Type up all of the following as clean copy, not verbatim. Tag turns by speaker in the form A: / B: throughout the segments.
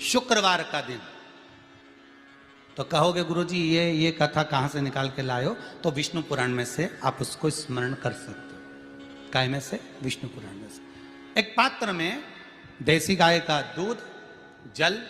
A: शुक्रवार का दिन। तो कहोगे गुरुजी ये कथा कहां से निकाल के लाए हो? तो विष्णु पुराण में से आप उसको स्मरण कर सकते हो। काय में से? विष्णु पुराण में से। एक पात्र में देसी गाय का दूध, जल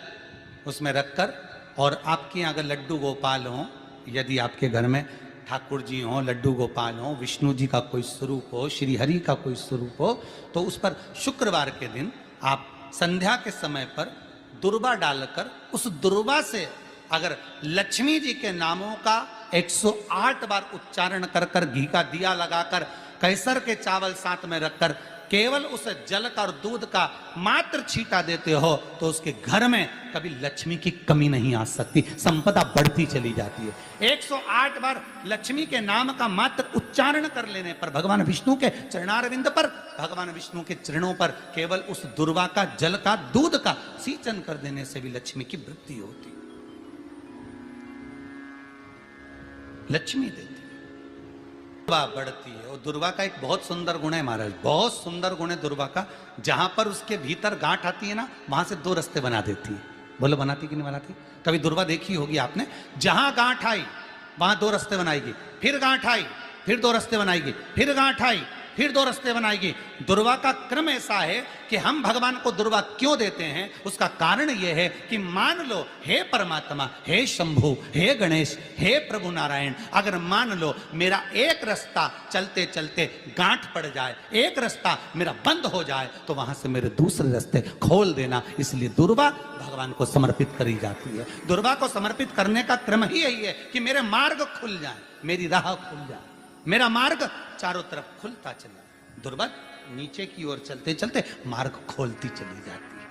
A: उसमें रखकर, और आपके यहाँ अगर लड्डू गोपाल हो, यदि आपके घर में ठाकुर जी हो, लड्डू गोपाल हो, विष्णु जी का कोई स्वरूप हो, श्री हरि का कोई स्वरूप हो, तो उस पर शुक्रवार के दिन आप संध्या के समय पर दुर्वा डालकर, उस दुर्वा से अगर लक्ष्मी जी के नामों का 108 बार उच्चारण कर कर, घी का दिया लगाकर, कैसर के चावल साथ में रखकर, केवल उस जल का और दूध का मात्र छींटा देते हो, तो उसके घर में कभी लक्ष्मी की कमी नहीं आ सकती, संपदा बढ़ती चली जाती है। 108 बार लक्ष्मी के नाम का मात्र उच्चारण कर लेने पर, भगवान विष्णु के चरणारविंद पर, भगवान विष्णु के चरणों पर केवल उस दुर्वा का, जल का, दूध का सींचन कर देने से भी लक्ष्मी की वृद्धि होती, लक्ष्मी देती, दुर्वा बढ़ती है। और दुर्वा का एक बहुत सुंदर गुण है महाराज, बहुत सुंदर गुण है दुर्वा का। जहां पर उसके भीतर गांठ आती है ना, वहां से 2 रास्ते बना देती है। बोलो बनाती कि नहीं बनाती? कभी दुर्वा देखी होगी आपने? जहां गांठ आई वहां 2 रास्ते बनाएगी, फिर गांठ आई फिर 2 रास्ते बनाएगी, फिर गांठ आई फिर 2 रास्ते बनाएगी। दुर्वा का क्रम ऐसा है कि हम भगवान को दुर्वा क्यों देते हैं, उसका कारण यह है कि मान लो हे परमात्मा, हे शंभु, हे गणेश, हे प्रभु नारायण, अगर मान लो मेरा एक रास्ता चलते चलते गांठ पड़ जाए, एक रास्ता मेरा बंद हो जाए, तो वहां से मेरे दूसरे रास्ते खोल देना। इसलिए दुर्वा भगवान को समर्पित करी जाती है। दुर्वा को समर्पित करने का क्रम ही यही है कि मेरे मार्ग खुल जाए, मेरी राह खुल जाए, मेरा मार्ग चारों तरफ खुलता चला। दुर्वा नीचे की ओर चलते चलते मार्ग खोलती चली जाती है।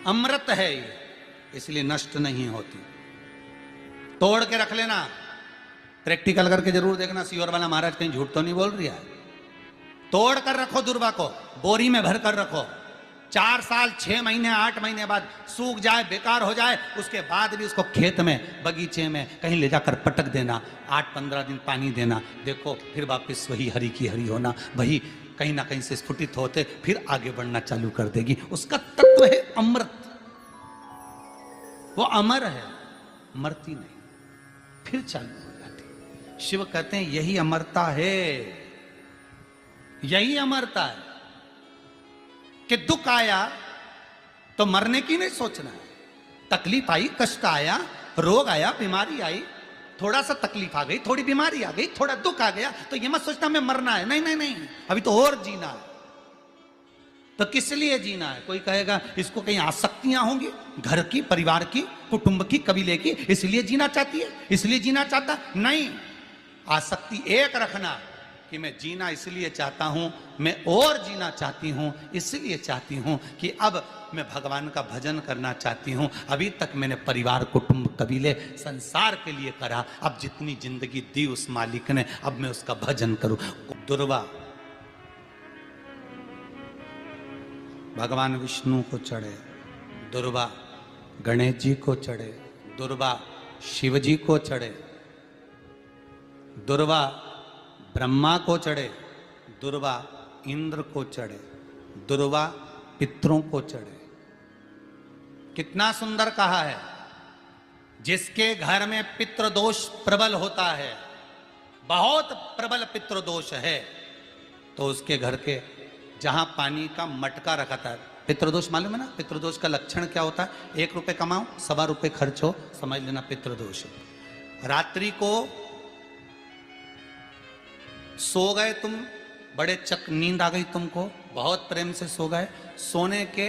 A: अमृत है ये, इसलिए नष्ट नहीं होती। तोड़ के रख लेना, प्रैक्टिकल करके जरूर देखना, सियोर वाला महाराज कहीं झूठ तो नहीं बोल रहा है। तोड़ कर रखो दुर्वा को, बोरी में भर कर रखो, 4 साल 6 महीने 8 महीने बाद सूख जाए, बेकार हो जाए, उसके बाद भी उसको खेत में, बगीचे में कहीं ले जाकर पटक देना, 8-15 दिन पानी देना, देखो फिर वापस वही हरि की हरि होना, वही कहीं ना कहीं से स्फुटित होते फिर आगे बढ़ना चालू कर देगी। उसका तत्व है अमृत, वो अमर है, मरती नहीं, फिर चालू हो जाती। शिव कहते हैं यही अमरता है, यही अमरता है कि दुख आया तो मरने की नहीं सोचना है। तकलीफ आई, कष्ट आया, रोग आया, बीमारी आई, थोड़ा सा तकलीफ आ गई, थोड़ी बीमारी आ गई, थोड़ा दुख आ गया, तो ये मत सोचना मैं मरना है। नहीं नहीं नहीं, अभी तो और जीना है। तो किस लिए जीना है? कोई कहेगा इसको कहीं आसक्तियां होंगी, घर की, परिवार की, कुटुंब की, कबीले की, इसलिए जीना चाहती है, इसलिए जीना चाहता नहीं। आसक्ति एक रखना कि मैं जीना इसलिए चाहता हूं, मैं और जीना चाहती हूं, इसलिए चाहती हूं कि अब मैं भगवान का भजन करना चाहती हूं। अभी तक मैंने परिवार, कुटुंब, कबीले, संसार के लिए करा, अब जितनी जिंदगी दी उस मालिक ने, अब मैं उसका भजन करूं। दुर्वा भगवान विष्णु को चढ़े, दुर्वा गणेश जी को चढ़े, दुर्वा शिव जी को चढ़े, दुर्वा ब्रह्मा को चढ़े, दुर्वा इंद्र को चढ़े, दुर्वा पितरों को चढ़े। कितना सुंदर कहा है। जिसके घर में पितृदोष प्रबल होता है, बहुत प्रबल पितृदोष है, तो उसके घर के जहां पानी का मटका रखा था, पितृदोष मालूम है ना? पितृदोष का लक्षण क्या होता है? 1 रुपए कमाओ, 1.25 रुपए खर्च हो, समझ लेना पितृदोष। रात्रि को सो गए तुम, बड़े चक नींद आ गई तुमको, बहुत प्रेम से सो गए, सोने के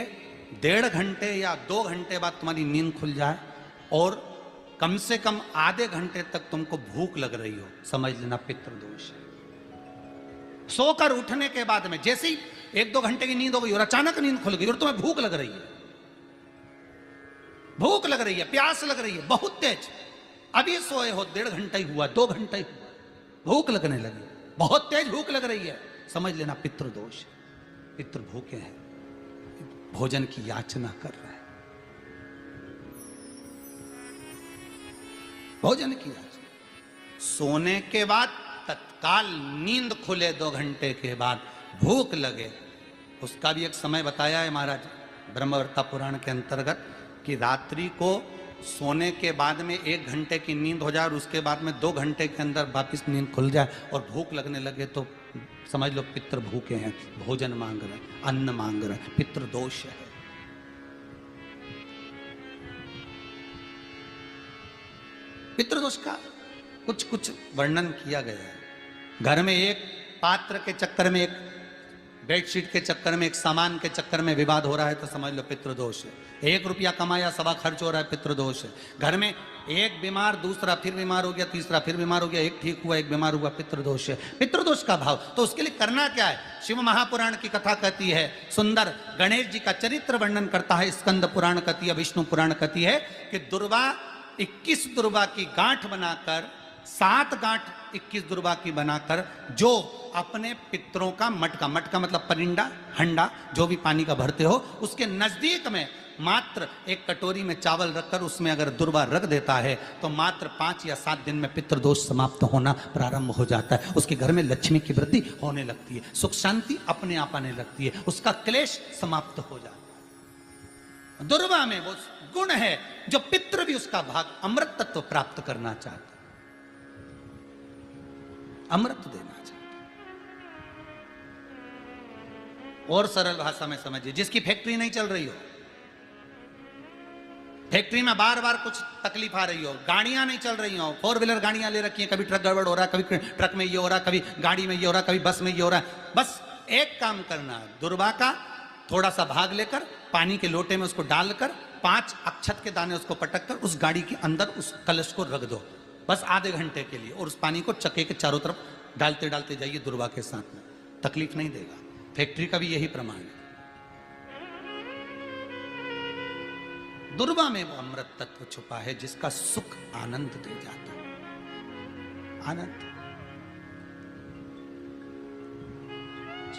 A: 1.5 घंटे या 2 घंटे बाद तुम्हारी नींद खुल जाए और कम से कम आधे घंटे तक तुमको भूख लग रही हो, समझ लेना पितृदोष है। सोकर उठने के बाद में जैसे ही 1-2 घंटे की नींद हो गई और अचानक नींद खुल गई और तुम्हें भूख लग रही है, भूख लग रही है, प्यास लग रही है बहुत तेज, अभी सोए हो, 1.5 घंटा ही हुआ, 2 घंटा ही हुआ, भूख लगने लगी, बहुत तेज भूख लग रही है, समझ लेना पितृदोष। पितृ भूखे हैं, भोजन की याचना कर रहे हैं, भोजन की याचना। सोने के बाद तत्काल नींद खुले 2 घंटे के बाद, भूख लगे, उसका भी एक समय बताया है महाराज ब्रह्मवर्ता पुराण के अंतर्गत कि रात्रि को सोने के बाद में 1 घंटे की नींद हो जाए और उसके बाद में 2 घंटे के अंदर वापिस नींद खुल जाए और भूख लगने लगे तो समझ लो पितृ भूखे हैं, भोजन मांग रहे, अन्न मांग रहे, पितृ दोष है। पितृदोष का कुछ कुछ वर्णन किया गया है। घर में एक पात्र के चक्कर में, एक बेडशीट के चक्कर में, एक सामान के चक्कर में विवाद हो रहा है तो समझ लो पितृदोष है। 1 रुपया कमाया, सवा खर्च हो रहा है, पितृदोष है। घर में एक बीमार, दूसरा फिर बीमार हो गया, तीसरा फिर बीमार हो गया, एक ठीक हुआ, एक बीमार हुआ, पितृदोष है। पितृदोष का भाव, तो उसके लिए करना क्या है? शिव महापुराण की कथा कहती है, सुंदर गणेश जी का चरित्र वर्णन करता है, स्कंद पुराण कहती है, विष्णु पुराण कहती है कि दुर्वा 21 दुर्वा की गांठ बनाकर, 7 गांठ 21 दुर्वा की बनाकर जो अपने पितरों का मटका, मटका मतलब परिंडा, हंडा, जो भी पानी का भरते हो, उसके नजदीक में मात्र एक कटोरी में चावल रखकर उसमें अगर दुर्वा रख देता है तो मात्र 5 या 7 दिन में पितृदोष समाप्त होना प्रारंभ हो जाता है। उसके घर में लक्ष्मी की वृद्धि होने लगती है, सुख शांति अपने आप आने लगती है, उसका क्लेश समाप्त हो जाता है। दुर्वा में वो गुण है जो पितृ भी उसका भाग अमृत तत्व प्राप्त करना चाहता, अमृत देना चाहता। और सरल भाषा में समझिए, जिसकी फैक्ट्री नहीं चल रही हो, फैक्ट्री में बार बार कुछ तकलीफ आ रही हो, गाड़ियां नहीं चल रही हो, 4 व्हीलर गाड़ियां ले रखी हैं, कभी ट्रक गड़बड़ हो रहा है, कभी ट्रक में ये हो रहा है, कभी गाड़ी में ये हो रहा है, कभी बस में ये हो रहा है, बस एक काम करना है, दुर्वा का थोड़ा सा भाग लेकर पानी के लोटे में उसको डालकर 5 अक्षत के दाने उसको पटक कर उस गाड़ी के अंदर उस कलश को रख दो, बस आधे घंटे के लिए, और उस पानी को चक्के के चारों तरफ डालते डालते जाइए दुर्वा के साथ में, तकलीफ नहीं देगा। फैक्ट्री का भी यही प्रमाण है। दुर्वा में वो अमृत तत्व छुपा है जिसका सुख आनंद दे जाता है, आनंद।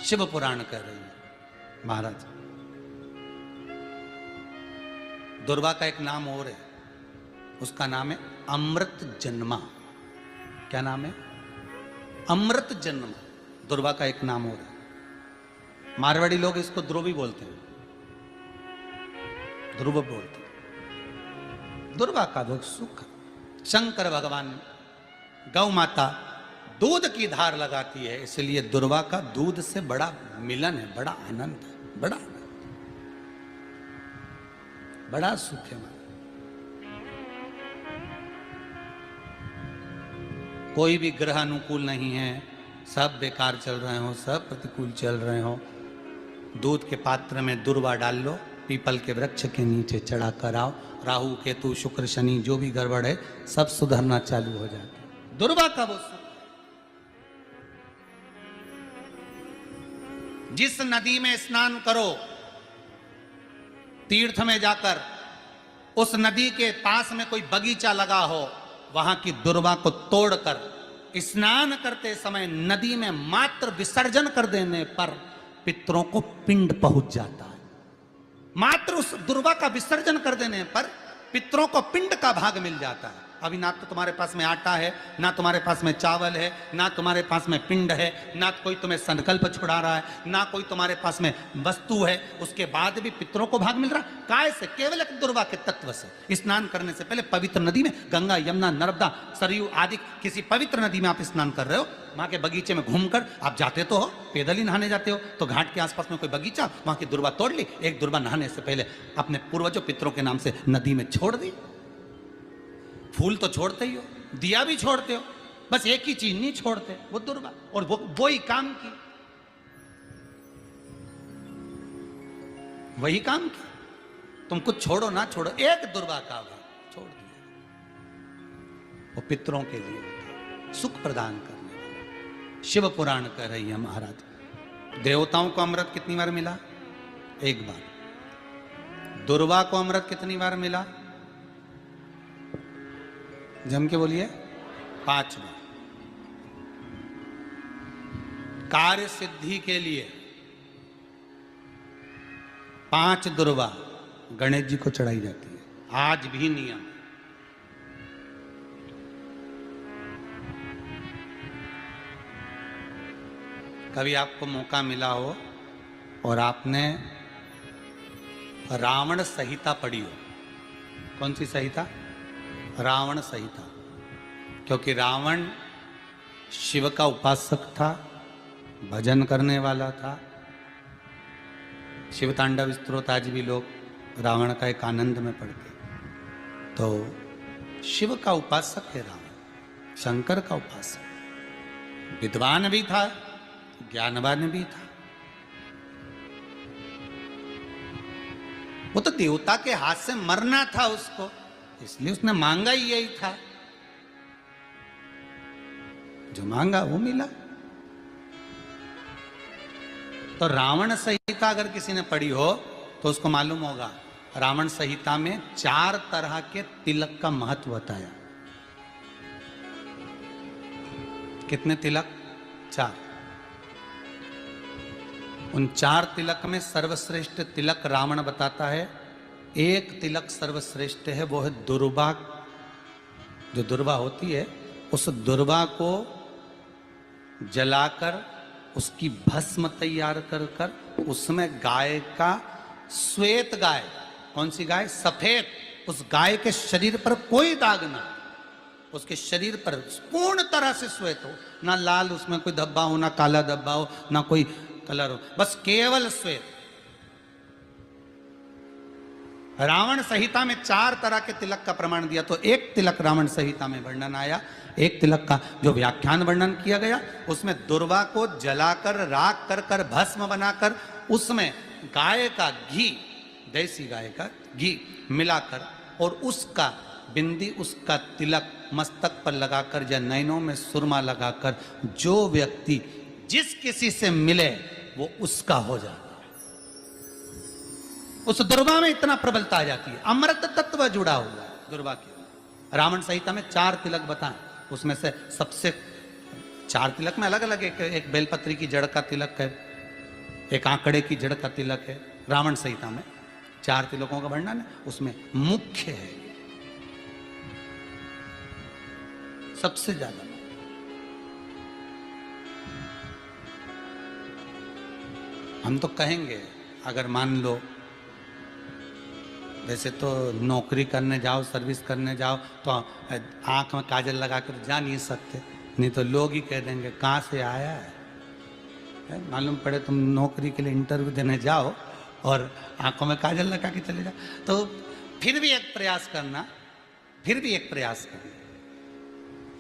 A: शिव पुराण कह रही है महाराज, दुर्वा का एक नाम और है, उसका नाम है अमृत जन्मा। क्या नाम है? अमृत जन्मा। दुर्वा का एक नाम और है। मारवाड़ी लोग इसको ध्रुवी बोलते हैं, ध्रुव बोलते हैं। दुर्वा का वो सुख, शंकर भगवान गौ माता दूध की धार लगाती है, इसलिए दुर्वा का दूध से बड़ा मिलन है, बड़ा आनंद है, बड़ा आनंद, बड़ा सुख है। कोई भी ग्रह अनुकूल नहीं है, सब बेकार चल रहे हो, सब प्रतिकूल चल रहे हो, दूध के पात्र में दुर्वा डाल लो, पीपल के वृक्ष के नीचे चढ़ा कर आओ, राहु केतु शुक्र शनि जो भी गड़बड़ है सब सुधरना चालू हो जाता है। दुर्वा का वो सुख। जिस नदी में स्नान करो, तीर्थ में जाकर उस नदी के पास में कोई बगीचा लगा हो, वहां की दुर्वा को तोड़कर स्नान करते समय नदी में मात्र विसर्जन कर देने पर पितरों को पिंड पहुंच जाता है। मात्र उस दुर्वा का विसर्जन कर देने पर पितरों को पिंड का भाग मिल जाता है। अभी ना तो तुम्हारे पास में आटा है, ना तुम्हारे पास में चावल है, ना तुम्हारे पास में पिंड है, ना कोई तुम्हें संकल्प छुड़ा रहा है, ना कोई तुम्हारे पास में वस्तु है, उसके बाद भी पितरों को भाग मिल रहा है। काय से? केवल एक दुर्वा के तत्व से। स्नान करने से पहले पवित्र नदी में, गंगा यमुना नर्मदा सरयू आदि किसी पवित्र नदी में आप स्नान कर रहे हो, वहां के बगीचे में घूमकर आप जाते तो हो, पैदल ही नहाने जाते हो, तो घाट के आसपास में कोई बगीचा, वहां की दुर्वा तोड़ ली, एक दुर्वा नहाने से पहले अपने पूर्वजों पितरों के नाम से नदी में छोड़ दी। फूल तो छोड़ते ही हो, दिया भी छोड़ते हो, बस एक ही चीज नहीं छोड़ते, वो दुर्वा, और वो ही काम की, वही काम की। तुम कुछ छोड़ो ना छोड़ो, एक दुर्वा का भाग छोड़ दिया, वो पितरों के लिए होता, सुख प्रदान करने वाला। शिव पुराण कह रही है महाराज, देवताओं को अमृत कितनी बार मिला? 1 बार। दुर्वा को अमृत कितनी बार मिला? जम के बोलिए, 5 बार। कार्य सिद्धि के लिए 5 दुर्वा गणेश जी को चढ़ाई जाती है, आज भी नियम। कभी आपको मौका मिला हो और आपने रावण संहिता पढ़ी हो। कौन सी संहिता? रावण संहिता। क्योंकि रावण शिव का उपासक था, भजन करने वाला था। शिव तांडव स्तोत्र आज भी लोग रावण का एक आनंद में पढ़ते। तो शिव का उपासक है रावण, शंकर का उपासक। विद्वान भी था, ज्ञानवान भी था। वो तो देवता के हाथ से मरना था उसको, इसलिए उसने मांगा ही यही था। जो मांगा वो मिला। तो रावण संहिता अगर किसी ने पढ़ी हो तो उसको मालूम होगा, रावण संहिता में 4 तरह के तिलक का महत्व बताया। कितने तिलक? 4। उन 4 तिलक में सर्वश्रेष्ठ तिलक रावण बताता है। एक तिलक सर्वश्रेष्ठ है, वो है दुर्वा। जो दुर्वा होती है, उस दुर्वा को जलाकर उसकी भस्म तैयार कर कर उसमें गाय का श्वेत गाय, कौन सी गाय? सफेद। उस गाय के शरीर पर कोई दाग ना, उसके शरीर पर पूर्ण तरह से श्वेत हो, ना लाल उसमें कोई धब्बा हो, ना काला धब्बा हो, ना कोई कलर हो, बस केवल श्वेत। रावण संहिता में 4 तरह के तिलक का प्रमाण दिया। तो एक तिलक रावण संहिता में वर्णन आया, एक तिलक का जो व्याख्यान वर्णन किया गया, उसमें दुर्वा को जलाकर राख कर कर भस्म बनाकर उसमें गाय का घी, देसी गाय का घी मिलाकर और उसका बिंदी, उसका तिलक मस्तक पर लगाकर या नैनों में सुरमा लगाकर जो व्यक्ति जिस किसी से मिले वो उसका हो जाता है। उस दुर्वा में इतना प्रबलता आ जाती है, अमृत तत्व जुड़ा हुआ है दुर्वा के। रावण संहिता में 4 तिलक बताएं, उसमें से सबसे 4 तिलक में अलग अलग, एक बेलपत्री की जड़ का तिलक है, एक आंकड़े की जड़ का तिलक है। रावण संहिता में 4 तिलकों का वर्णन है, उसमें मुख्य है सबसे ज्यादा। हम तो कहेंगे, अगर मान लो वैसे तो नौकरी करने जाओ, सर्विस करने जाओ तो आंख में काजल लगा कर जा नहीं सकते, नहीं तो लोग ही कह देंगे कहाँ से आया है। मालूम पड़े तुम नौकरी के लिए इंटरव्यू देने जाओ और आंखों में काजल लगा के चले जाओ, तो फिर भी एक प्रयास करना, फिर भी एक प्रयास करना।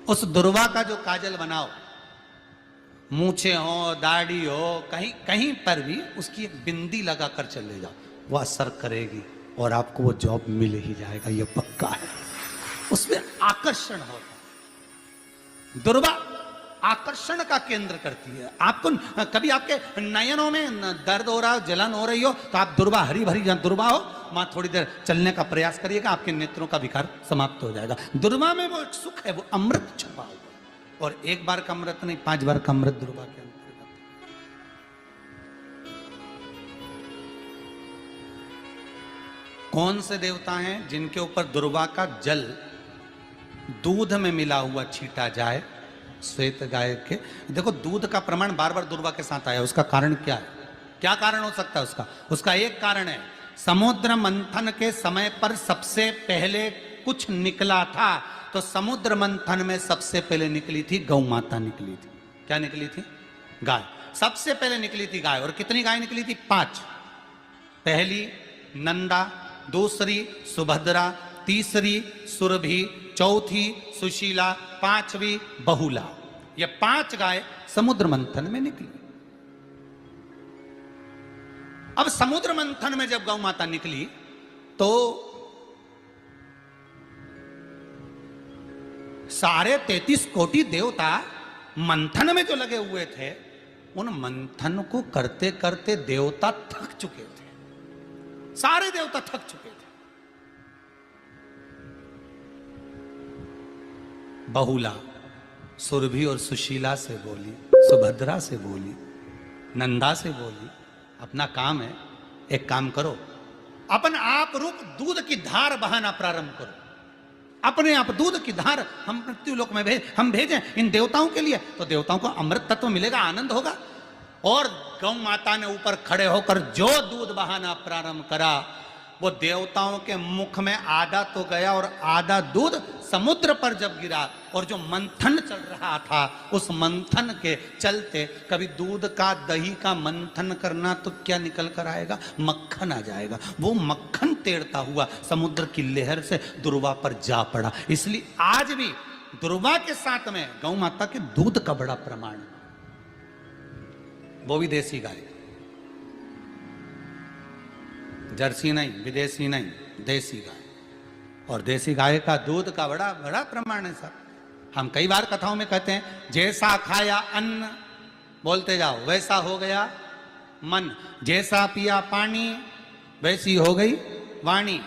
A: उस दुर्वा का जो काजल बनाओ, मूछे हो, दाढ़ी हो, कहीं कहीं पर भी उसकी एक बिंदी लगाकर चले जाओ, वो असर करेगी और आपको वो जॉब मिल ही जाएगा, ये पक्का है। उसमें आकर्षण होता है। दुर्वा आकर्षण का केंद्र करती है। आपको कभी आपके नयनों में दर्द हो रहा हो, जलन हो रही हो, तो आप दुर्वा, हरी भरी जहाँ दुर्वा हो वहां थोड़ी देर चलने का प्रयास करिएगा, आपके नेत्रों का विकार समाप्त हो जाएगा। दुर्वा में वो एक सुख है, वो अमृत छुपा हुआ, और एक बार का अमृत नहीं, 5 बार का अमृत दुर्वा के अंतर्गत। कौन से देवता हैं जिनके ऊपर दुर्वा का जल दूध में मिला हुआ छीटा जाए? श्वेत गाय के। देखो दूध का प्रमाण बार बार दुर्वा के साथ आया, उसका कारण क्या है? क्या कारण हो सकता है उसका? उसका एक कारण है, समुद्र मंथन के समय पर सबसे पहले कुछ निकला था, तो समुद्र मंथन में सबसे पहले निकली थी गौ माता निकली थी। क्या निकली थी? गाय। सबसे पहले निकली थी गाय। और कितनी गाय निकली थी? 5। पहली नंदा, दूसरी सुभद्रा, तीसरी सुरभि, चौथी सुशीला, 5वीं बहुला। ये 5 गाय समुद्र मंथन में निकली। अब समुद्र मंथन में जब गौ माता निकली तो सारे 33 कोटि देवता मंथन में जो लगे हुए थे, उन मंथन को करते करते देवता थक चुके थे। सारे देवता थक चुके थे। बहुला सुरभि और सुशीला से बोली, सुभद्रा से बोली, नंदा से बोली, अपना काम है, एक काम करो, अपन आप रूप दूध की धार बहाना प्रारंभ करो। अपने आप दूध की धार हम मृत्यु लोक में हम भेजें इन देवताओं के लिए, तो देवताओं को अमृत तत्व मिलेगा, आनंद होगा। और गौ माता ने ऊपर खड़े होकर जो दूध बहाना प्रारंभ करा, वो देवताओं के मुख में आधा तो गया और आधा दूध समुद्र पर जब गिरा, और जो मंथन चल रहा था उस मंथन के चलते कभी दूध का दही का मंथन करना तो क्या निकल कर आएगा, मक्खन आ जाएगा। वो मक्खन तैरता हुआ समुद्र की लहर से दुर्वा पर जा पड़ा। इसलिए आज भी दुर्वा के साथ में गौ माता के दूध का बड़ा प्रमाण, वो भी देसी गाय, जर्सी नहीं, विदेशी नहीं, देसी गाय। और देसी गाय का दूध का बड़ा बड़ा प्रमाण है सर। हम कई बार कथाओं में कहते हैं, जैसा खाया अन्न, बोलते जाओ, वैसा हो गया मन, जैसा पिया पानी वैसी हो गई वाणी,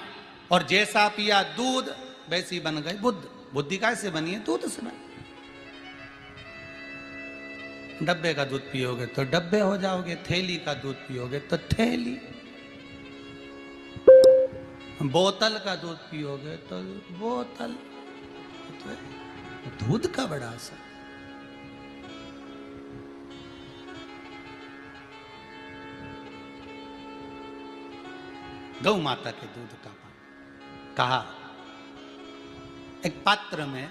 A: और जैसा पिया दूध वैसी बन गई बुद्ध। बुद्धि कैसे बनी है? दूध से बनी। डब्बे का दूध पियोगे तो डब्बे हो जाओगे, थैली का दूध पियोगे तो थैली, बोतल का दूध पियोगे तो बोतल। तो दूध का बड़ा असर। गौ माता के दूध का पान। कहा एक पात्र में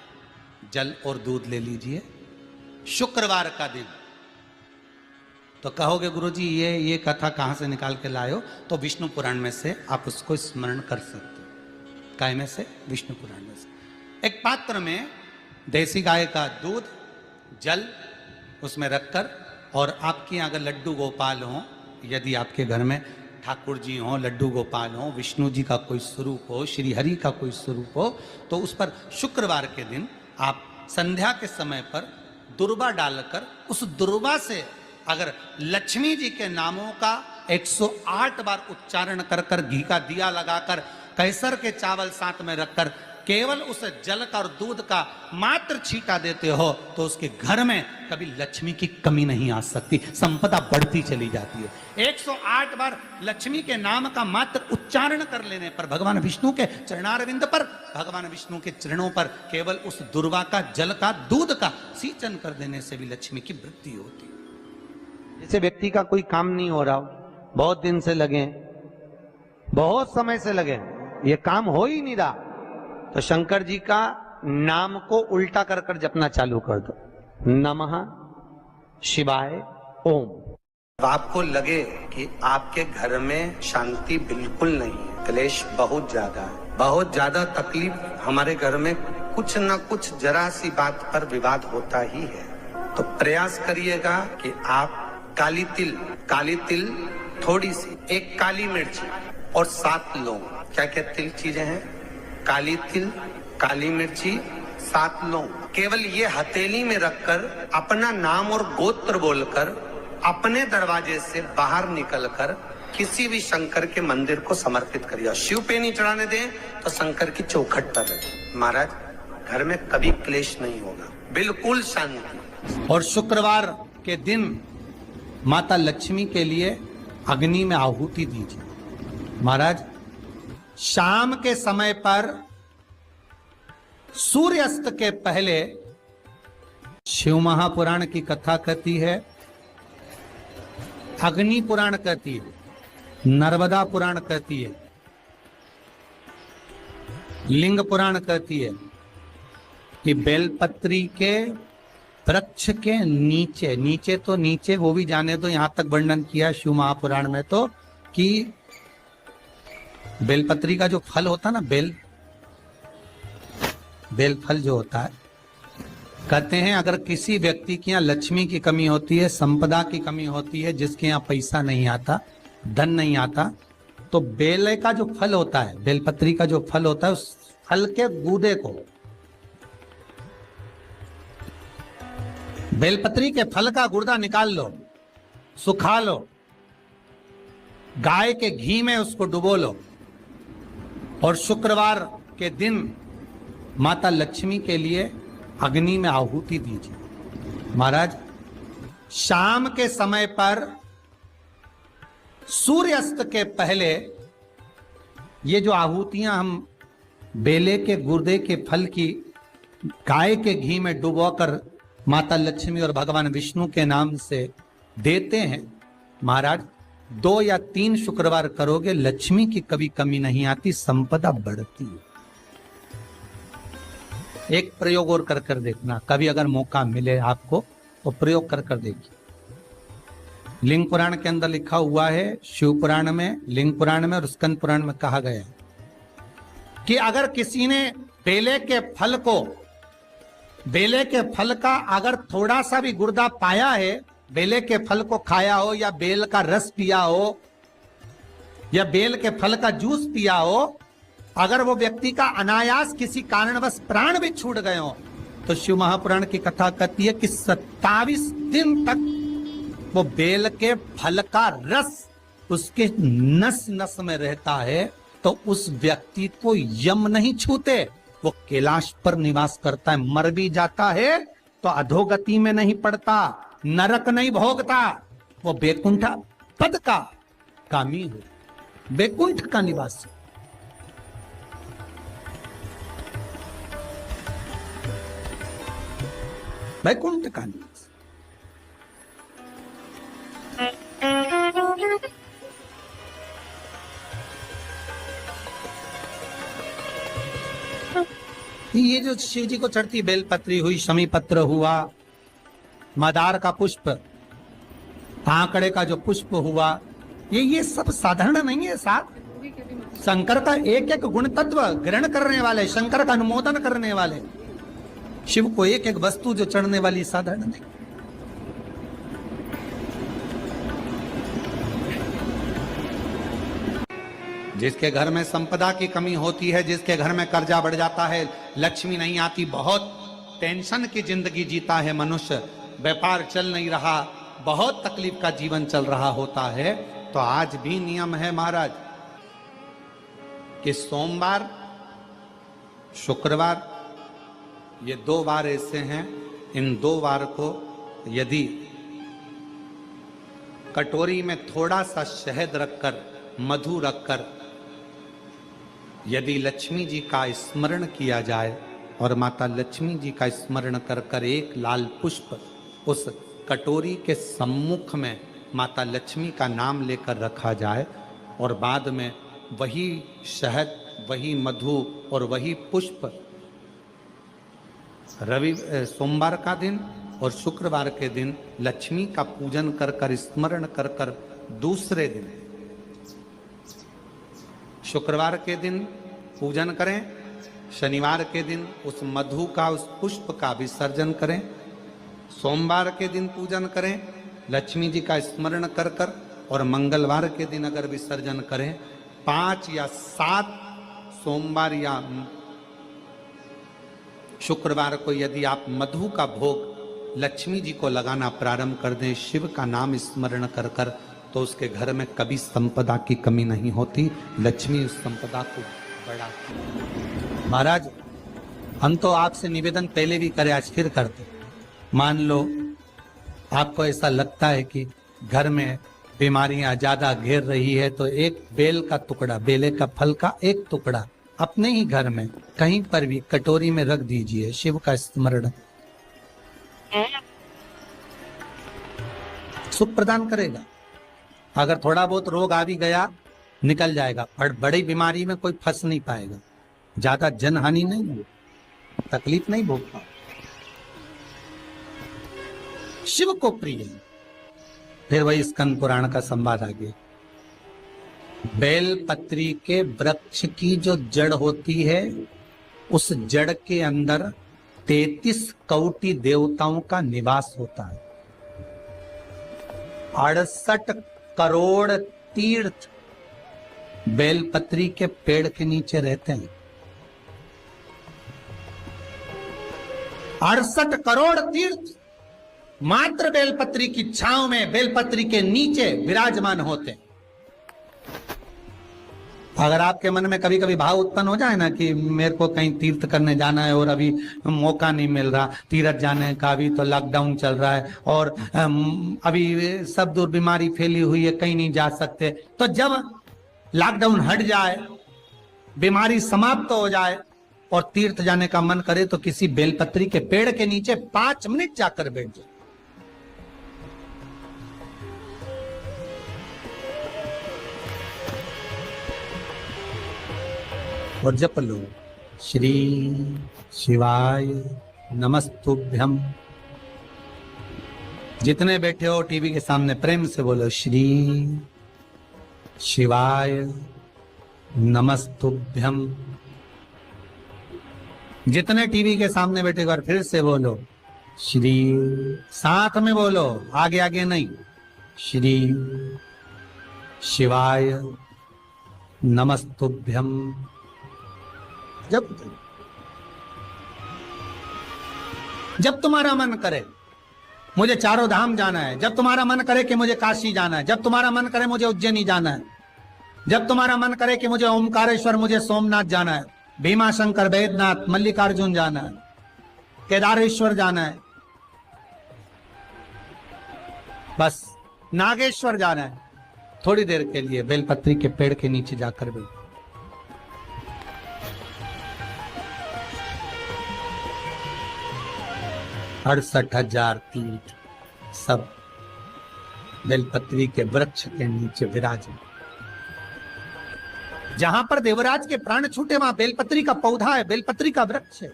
A: जल और दूध ले लीजिए, शुक्रवार का दिन। तो कहोगे गुरुजी ये कथा कहां से निकाल के लाए हो? तो विष्णु पुराण में से आप उसको स्मरण कर सकते हो। काय में से? विष्णु पुराण में से। एक पात्र में देसी गाय का दूध, जल उसमें रखकर, और आपके अगर लड्डू गोपाल हो, यदि आपके घर में ठाकुर जी हो, लड्डू गोपाल हो, विष्णु जी का कोई स्वरूप हो, श्री हरि का कोई स्वरूप हो, तो उस पर शुक्रवार के दिन आप संध्या के समय पर दुर्वा डालकर, उस दुर्वा से अगर लक्ष्मी जी के नामों का 108 बार उच्चारण कर कर, घी का दिया लगाकर, कैसर के चावल साथ में रखकर, केवल उस जल का और दूध का मात्र छींटा देते हो, तो उसके घर में कभी लक्ष्मी की कमी नहीं आ सकती, संपदा बढ़ती चली जाती है। 108 बार लक्ष्मी के नाम का मात्र उच्चारण कर लेने पर, भगवान विष्णु के चरणारविंद पर, भगवान विष्णु के चरणों पर केवल उस दुर्वा का, जल का, दूध का सिंचन कर देने से भी लक्ष्मी की वृद्धि होती है। जैसे व्यक्ति का कोई काम नहीं हो रहा हो, बहुत दिन से लगे, बहुत समय से लगे, ये काम हो ही नहीं रहा, तो शंकर जी का नाम को उल्टा कर कर जपना चालू कर दो। नमः शिवाय ओम। आपको लगे कि आपके घर में शांति बिल्कुल नहीं है, क्लेश बहुत ज्यादा है, बहुत ज्यादा तकलीफ, हमारे घर में कुछ न कुछ जरा सी बात पर विवाद होता ही है, तो प्रयास करिएगा कि आप काली तिल थोड़ी सी, एक काली मिर्ची और 7 लौंग, क्या क्या तिल चीजें हैं, काली तिल, काली मिर्ची, 7 लौंग, केवल ये हथेली में रखकर अपना नाम और गोत्र बोलकर अपने दरवाजे से बाहर निकलकर किसी भी शंकर के मंदिर को समर्पित करिए। शिव पे नहीं चढ़ाने दें तो शंकर की चौखट पर रखें। महाराज, घर में कभी क्लेश नहीं होगा, बिल्कुल शांति। और शुक्रवार के दिन माता लक्ष्मी के लिए अग्नि में आहुति दीजिए। महाराज, शाम के समय पर सूर्यास्त के पहले शिव महापुराण की कथा कहती है, अग्नि पुराण कहती है, नर्मदा पुराण कहती है, लिंग पुराण कहती है कि बेलपत्री के वृक्ष के नीचे, नीचे तो नीचे वो भी जाने दो, यहां तक वर्णन किया शिव महापुराण में तो कि बेलपत्री का जो फल होता है ना, बेल फल जो होता है, कहते हैं अगर किसी व्यक्ति के यहाँ लक्ष्मी की कमी होती है, संपदा की कमी होती है, जिसके यहाँ पैसा नहीं आता, धन नहीं आता, तो बेल का जो फल होता है, बेलपत्री का जो फल होता है, उस फल के गूदे को, बेलपत्री के फल का गुर्दा निकाल लो, सुखा लो, गाय के घी में उसको डुबो लो, और शुक्रवार के दिन माता लक्ष्मी के लिए अग्नि में आहुति दीजिए। महाराज, शाम के समय पर सूर्यास्त के पहले ये जो आहुतियां हम बेले के गुर्दे के फल की गाय के घी में डुबोकर माता लक्ष्मी और भगवान विष्णु के नाम से देते हैं महाराज। 2 या 3 शुक्रवार करोगे, लक्ष्मी की कभी कमी नहीं आती, संपदा बढ़ती है। एक प्रयोग और कर देखना, कभी अगर मौका मिले आपको तो प्रयोग कर देखिए। लिंग पुराण के अंदर लिखा हुआ है, शिव पुराण में, लिंग पुराण में और स्कंद पुराण में कहा गया है कि अगर किसी ने बेले के फल का अगर थोड़ा सा भी गुर्दा पाया है, बेले के फल को खाया हो या बेल का रस पिया हो या बेल के फल का जूस पिया हो, अगर वो व्यक्ति का अनायास किसी कारणवश प्राण भी छूट गए हो, तो शिव महापुराण की कथा कहती है कि 27 दिन तक वो बेल के फल का रस उसके नस नस में रहता है, तो उस व्यक्ति को यम नहीं छूते, वो कैलाश पर निवास करता है। मर भी जाता है तो अधोगति में नहीं पड़ता, नरक नहीं भोगता, वो बैकुंठ पद का कामी हो, बैकुंठ का निवासी। बैकुंठ का निवासी। ये जो शिव जी को चढ़ती बेलपत्री हुई, शमी पत्र हुआ, मदार का पुष्प, आंकड़े का जो पुष्प हुआ, ये सब साधारण नहीं है। साथ शंकर का एक एक गुण तत्व ग्रहण करने वाले, शंकर का अनुमोदन करने वाले, शिव को एक एक वस्तु जो चढ़ने वाली साधारण नहीं। जिसके घर में संपदा की कमी होती है, जिसके घर में कर्जा बढ़ जाता है, लक्ष्मी नहीं आती, बहुत टेंशन की जिंदगी जीता है मनुष्य, व्यापार चल नहीं रहा, बहुत तकलीफ का जीवन चल रहा होता है, तो आज भी नियम है महाराज कि सोमवार, शुक्रवार, ये 2 बार ऐसे हैं, इन 2 बार को यदि कटोरी में थोड़ा सा शहद रखकर, मधु रखकर यदि लक्ष्मी जी का स्मरण किया जाए और माता लक्ष्मी जी का स्मरण कर कर एक लाल पुष्प उस कटोरी के सम्मुख में माता लक्ष्मी का नाम लेकर रखा जाए और बाद में वही शहद, वही मधु और वही पुष्प सोमवार का दिन और शुक्रवार के दिन लक्ष्मी का पूजन कर कर, स्मरण कर कर, दूसरे दिन शुक्रवार के दिन पूजन करें, शनिवार के दिन उस मधु का, उस पुष्प का विसर्जन करें, सोमवार के दिन पूजन करें लक्ष्मी जी का स्मरण कर कर, और मंगलवार के दिन अगर विसर्जन करें, 5 या 7 सोमवार या शुक्रवार को यदि आप मधु का भोग लक्ष्मी जी को लगाना प्रारंभ कर दें, शिव का नाम स्मरण कर कर, तो उसके घर में कभी संपदा की कमी नहीं होती, लक्ष्मी उस संपदा को बढ़ा। महाराज हम तो आपसे निवेदन पहले भी करे, आज फिर करते। मान लो आपको ऐसा लगता है कि घर में बीमारियां ज्यादा घेर रही है, तो एक बेल का टुकड़ा, बेले का फल का एक टुकड़ा अपने ही घर में कहीं पर भी कटोरी में रख दीजिए, शिव का स्मरण, सुख प्रदान करेगा। अगर थोड़ा बहुत रोग आ भी गया निकल जाएगा, और बड़ी बीमारी में कोई फंस नहीं पाएगा, ज्यादा जनहानि नहीं होगी, तकलीफ नहीं भोग पाएगा। शिव को प्रिय है। फिर वही स्कंद पुराण का संवाद आगे, बेल पत्री के वृक्ष की जो जड़ होती है, उस जड़ के अंदर 33 कोटि देवताओं का निवास होता है। 68 करोड़ तीर्थ बेलपत्री के पेड़ के नीचे रहते हैं। 68 करोड़ तीर्थ मात्र बेलपत्री की छांव में, बेलपत्री के नीचे विराजमान होते हैं। अगर आपके मन में कभी कभी भाव उत्पन्न हो जाए ना कि मेरे को कहीं तीर्थ करने जाना है और अभी मौका नहीं मिल रहा, तीर्थ जाने का, अभी तो लॉकडाउन चल रहा है और अभी सब दूर बीमारी फैली हुई है, कहीं नहीं जा सकते, तो जब लॉकडाउन हट जाए, बीमारी समाप्त हो जाए और तीर्थ जाने का मन करे, तो किसी बेलपत्री के पेड़ के नीचे 5 मिनट जाकर बैठ जाए। और जप लो, श्री शिवाय नमस्तुभ्यम। जितने बैठे हो टीवी के सामने प्रेम से बोलो, श्री शिवाय नमस्तुभ्यम। जितने टीवी के सामने बैठे एक बार फिर से बोलो, श्री, साथ में बोलो, आगे आगे नहीं, श्री शिवाय नमस्तुभ्यम। जब तुम्हारा मन करे मुझे चारों धाम जाना है, जब तुम्हारा मन करे कि मुझे काशी जाना है, जब तुम्हारा मन करे मुझे उज्जैनी जाना है, जब तुम्हारा मन करे कि मुझे ओमकारेश्वर, मुझे सोमनाथ जाना है, भीमा शंकर, बैद्यनाथ, मल्लिकार्जुन जाना है, केदारेश्वर जाना है, बस नागेश्वर जाना है, थोड़ी देर के लिए बेलपत्री के पेड़ के नीचे जाकर भी 68,000 तीर्थ सब बेलपत्री के वृक्ष के नीचे विराजमान। जहां पर देवराज के प्राण छूटे वहां बेलपत्री का पौधा है, बेलपत्री का वृक्ष है।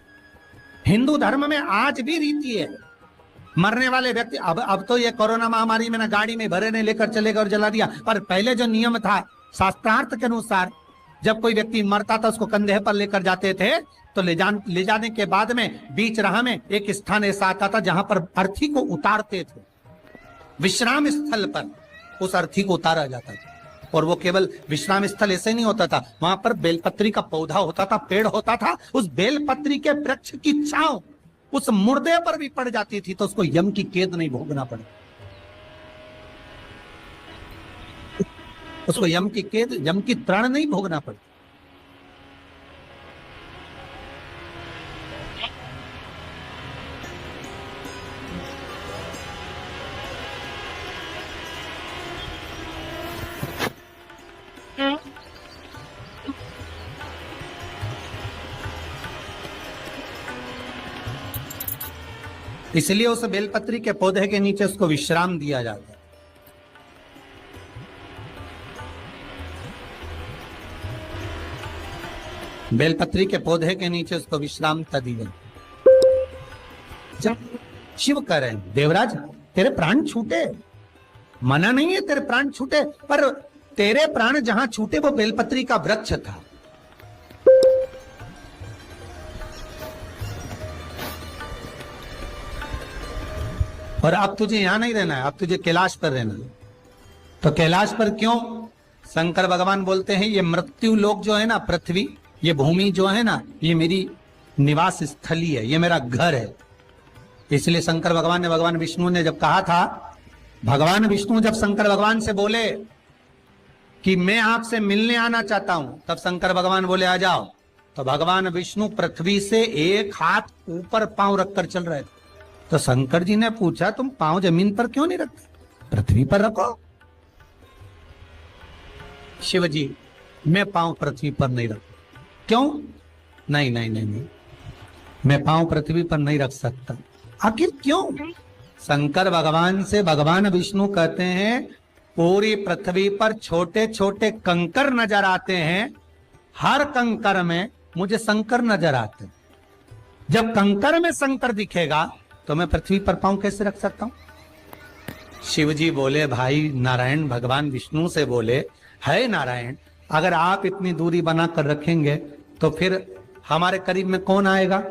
A: हिंदू धर्म में आज भी रीति है, मरने वाले व्यक्ति, अब तो ये कोरोना महामारी में ना गाड़ी में भरे ने लेकर चले गए और जला दिया, पर पहले जो नियम था शास्त्रार्थ के अनुसार, जब कोई व्यक्ति मरता था उसको कंधे पर लेकर जाते थे, तो ले जाने के बाद में बीच राह में एक स्थान ऐसा आता था जहां पर अर्थी को उतारते थे, विश्राम स्थल पर उस अर्थी को उतारा जाता था। और वो केवल विश्राम स्थल ऐसे नहीं होता था, वहां पर बेलपत्री का पौधा होता था, पेड़ होता था, उस बेलपत्री के वृक्ष की छांव उस मुर्दे पर भी पड़ जाती थी तो उसको यम की कैद नहीं भोगना पड़े, उसको यम की कैद, यम की त्राण नहीं भोगना पड़े। इसलिए उस बेलपत्री के पौधे के नीचे उसको विश्राम दिया जाता है। बेलपत्री के पौधे के नीचे उसको विश्रामता दी गई। जब शिव कह रहे हैं, देवराज तेरे प्राण छूटे, मना नहीं है तेरे प्राण छूटे, पर तेरे प्राण जहां छूटे वो बेलपत्री का वृक्ष था। और अब तुझे यहां नहीं रहना है, अब तुझे कैलाश पर रहना है। तो कैलाश पर क्यों? शंकर भगवान बोलते हैं ये मृत्यु लोक जो है ना, पृथ्वी, ये भूमि जो है ना, ये मेरी निवास स्थली है, ये मेरा घर है। इसलिए शंकर भगवान ने, भगवान विष्णु ने जब कहा था, भगवान विष्णु जब शंकर भगवान से बोले कि मैं आपसे मिलने आना चाहता हूं, तब शंकर भगवान बोले आ जाओ। तो भगवान विष्णु पृथ्वी से एक हाथ ऊपर पांव रखकर चल रहे थे। तो शंकर जी ने पूछा तुम पांव जमीन पर क्यों नहीं रखते, पृथ्वी पर रखो। शिव जी मैं पांव पृथ्वी पर नहीं रख, क्यों? नहीं नहीं नहीं नहीं, मैं पांव पृथ्वी पर नहीं रख सकता। आखिर क्यों? शंकर भगवान से भगवान विष्णु कहते हैं पूरी पृथ्वी पर छोटे छोटे कंकर नजर आते हैं, हर कंकर में मुझे शंकर नजर आते हैं। जब कंकर में शंकर दिखेगा तो मैं पृथ्वी पर पांव कैसे रख सकता हूं? शिव जी बोले, भाई नारायण भगवान विष्णु से बोले, है नारायण अगर आप इतनी दूरी बनाकर रखेंगे तो फिर हमारे करीब में कौन आएगा?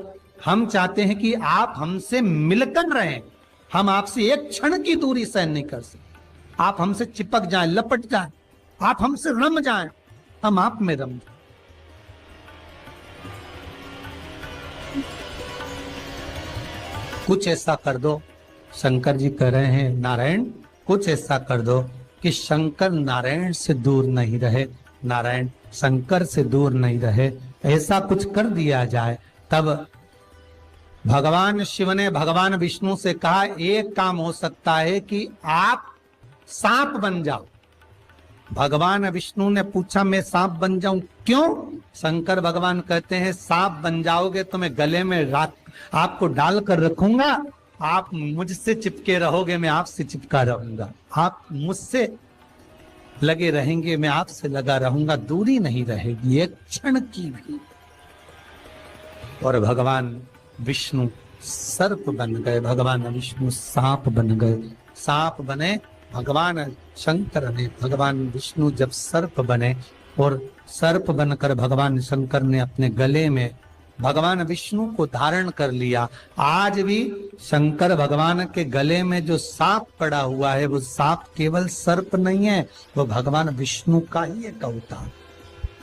A: हम चाहते हैं कि आप हमसे मिलकर रहें, हम आपसे एक क्षण की दूरी सहन नहीं कर सकते। आप हमसे चिपक जाएं, लपट जाएं, आप हमसे रम जाएं, हम आप में रम जाएं। कुछ ऐसा कर दो, शंकर जी कह रहे हैं नारायण कुछ ऐसा कर दो कि शंकर नारायण से दूर नहीं रहे, नारायण शंकर से दूर नहीं रहे, ऐसा कुछ कर दिया जाए। तब भगवान शिव ने भगवान विष्णु से कहा एक काम हो सकता है कि आप सांप बन जाओ। भगवान विष्णु ने पूछा मैं सांप बन जाऊं क्यों? शंकर भगवान कहते हैं सांप बन जाओगे तो मैं गले में आपको डालकर रखूंगा, आप मुझसे चिपके रहोगे, मैं आपसे चिपका रहूंगा, आप मुझसे लगे रहेंगे, मैं आपसे लगा रहूंगा, दूरी नहीं रहेगी एक क्षण की भी। और भगवान विष्णु सर्प बन गए, भगवान विष्णु सांप बन गए। सांप बने भगवान शंकर ने, भगवान विष्णु जब सर्प बने और सर्प बनकर भगवान शंकर ने अपने गले में भगवान विष्णु को धारण कर लिया। आज भी शंकर भगवान के गले में जो सांप पड़ा हुआ है, वो सांप केवल सर्प नहीं है, वो भगवान विष्णु का ही एक अवतार।